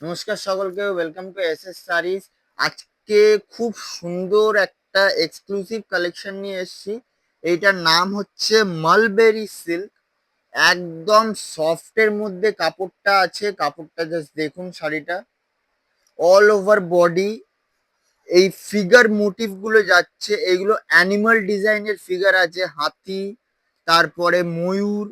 নমস্কার সকলকে, welcome to SS সারিস। আজকে খুব সুন্দর একটা এক্সক্লুসিভ কালেকশন নিয়ে এসেছি। এইটার নাম হচ্ছে মালবেরি সিল্ক। একদম সফটের মধ্যে কাপড়টা আছে। কাপড়টা জাস্ট দেখুন, শাড়িটা অল ওভার বডি এই ফিগার মোটিভ গুলো যাচ্ছে। এগুলো অ্যানিমাল ডিজাইনের ফিগার আছে, হাতি, তারপরে ময়ূর,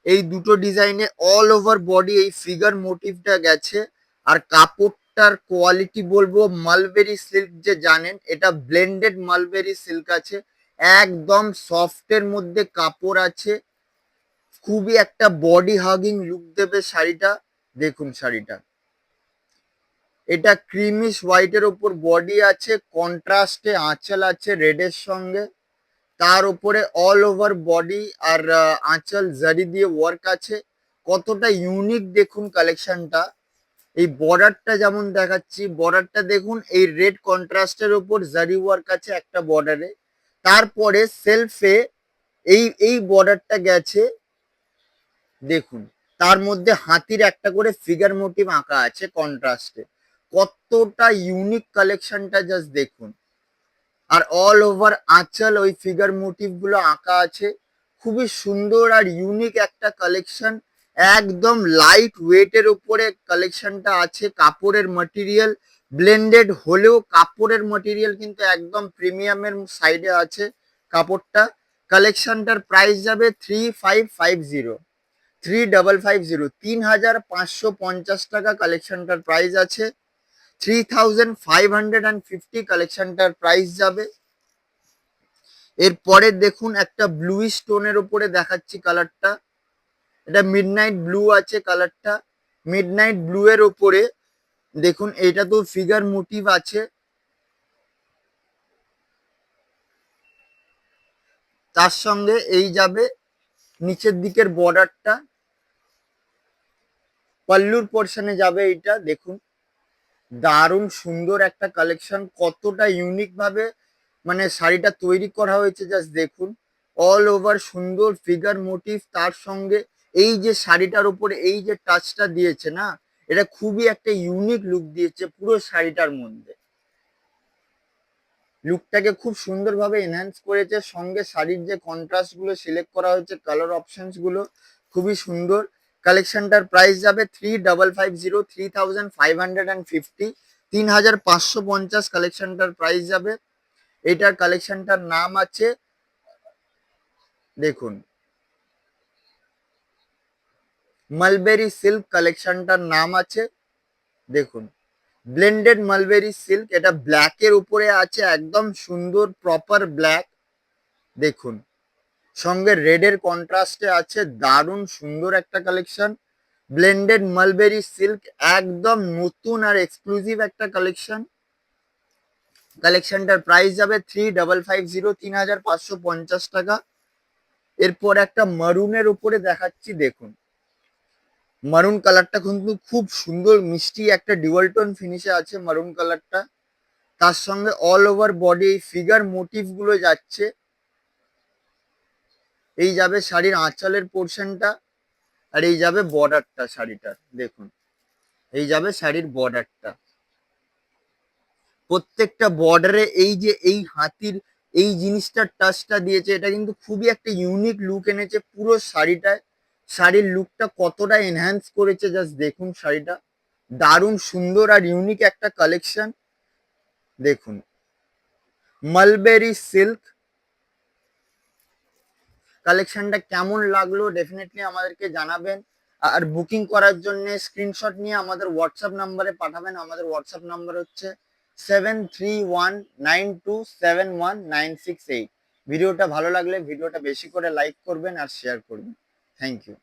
এই দুটো ডিজাইনে অল ওভার বডি এই ফিগার মোটিভটা গেছে। আর কাপড়টার কোয়ালিটি বলবো মালবেরি সিল্ক, যে জানেন এটা ব্লেন্ডেড মালবেরি সিল্ক আছে। একদম সফটের মধ্যে কাপড় আছে। খুবই একটা বডি হাগিং লুক দেবে শাড়িটা। দেখুন শাড়িটা, এটা ক্রিমিশ হোয়াইটের ওপর বডি আছে, কন্ট্রাস্টে আঁচল আছে রেডের সঙ্গে। তার উপরে অল ওভার বডি আর আঁচল জারি দিয়ে ওয়ার্ক আছে। কতটা ইউনিক দেখুন কালেকশনটা। এই বর্ডারটা যেমন দেখাচ্ছি, বর্ডারটা দেখুন, এই রেড কন্ট্রাস্টের উপর জারি ওয়ার্ক আছে একটা বর্ডারে। তারপরে সেলফে এই বর্ডারটা গেছে দেখুন। তার মধ্যে হাতির একটা করে ফিগার মোটিভ আঁকা আছে কন্ট্রাস্টে। কতটা ইউনিক কালেকশনটা জাস্ট দেখুন। আর অল ওভার আঁচল ওই ফিগার মোটিভ গুলো আঁকা আছে। খুবই সুন্দর আর ইউনিক একটা কালেকশন। একদম লাইট ওয়েটের উপরে কালেকশনটা আছে। কাপড়ের মাটেরিয়াল ব্লেন্ডেড হলেও কাপড়ের মাটেরিয়াল কিন্তু একদম প্রিমিয়ামের সাইডে আছে কাপড়টা। কালেকশনটার প্রাইস যাবে 3550, 3550, 3550 টাকা কালেকশনটার প্রাইস আছে। 3550 কালেকশনটার প্রাইস যাবে। এরপরে দেখুন একটা ব্লু স্টোনের উপরে দেখাচ্ছি কালারটা। এটা মিডনাইট ব্লু আছে কালারটা। মিডনাইট ব্লু এর উপরে দেখুন, এটা তো ফিগার মোটিভ আছে। তার সঙ্গে এই যাবে নিচের দিকের বর্ডারটা, পাল্লুর পোর্শনে যাবে এইটা দেখুন। দারুণ সুন্দর একটা কালেকশন। কতটা ইউনিক ভাবে মানে শাড়িটা তৈরি করা হয়েছে জাস্ট দেখুন। অল ওভার সুন্দর ফিগার মোটিভ, তার সঙ্গে এই যে শাড়িটার উপরে এই যে টাচটা দিয়েছে না, এটা খুবই একটা ইউনিক লুক দিয়েছে পুরো শাড়িটার মধ্যে। লুকটাকে খুব সুন্দরভাবে এনহ্যান্স করেছে। সঙ্গে শাড়ির যে কন্ট্রাস্ট গুলো সিলেক্ট করা হয়েছে, কালার অপশনস গুলো খুবই সুন্দর। কালেকশনটার প্রাইস যাবে 3550, 3550, 3550 কালেকশনটার প্রাইস যাবে। এটার কালেকশনটার নাম আছে দেখুন মালবেরি সিল্ক। কালেকশনটার নাম আছে দেখুন ব্লেন্ডেড মালবেরি সিল্ক। এটা ব্ল্যাক এর উপরে আছে, একদম সুন্দর প্রপার ব্ল্যাক দেখুন। সঙ্গে রেডের কন্ট্রাস্টে আছে। দারুণ সুন্দর একটা কালেকশন। ব্লেন্ডেড মালবেরি সিল্ক, একদম নতুন আর এক্সক্লুসিভ একটা কালেকশন। কালেকশনটার প্রাইস যাবে 3550, 3550 টাকা। এরপর একটা মারুনের উপরে দেখাচ্ছি দেখুন। মারুন কালারটা কিন্তু খুব সুন্দর মিষ্টি একটা ডুয়াল টোন ফিনিশে আছে মারুন কালারটা। তার সঙ্গে all over body figure motif গুলো যাচ্ছে। এই যাবে শাড়ির আঁচলের পোর্শনটা, আর এই যাবে বর্ডারটা শাড়িটার দেখুন। এই যাবে শাড়ির বর্ডারটা। প্রত্যেকটা বর্ডারে এই যে এই হাতির এই জিনিসটার টাচটা দিয়েছে, এটা কিন্তু খুবই একটা ইউনিক লুক এনেছে পুরো শাড়িটায়। শাড়ির লুকটা কতটা এনহ্যান্স করেছে জাস্ট দেখুন শাড়িটা। দারুণ সুন্দর আর ইউনিক একটা কালেকশন দেখুন। মালবেরি সিল্ক কালেকশনটা কেমন লাগলো ডেফিনেটলি আমাদেরকে জানাবেন। আর বুকিং করার জন্য স্ক্রিনশট নিয়ে আমাদের হোয়াটসঅ্যাপ নাম্বারে পাঠাবেন। আমাদের হোয়াটসঅ্যাপ নাম্বার হচ্ছে 7319271968। ভিডিওটা ভালো লাগলে ভিডিওটা বেশি করে লাইক করবেন আর শেয়ার করবেন। Thank you.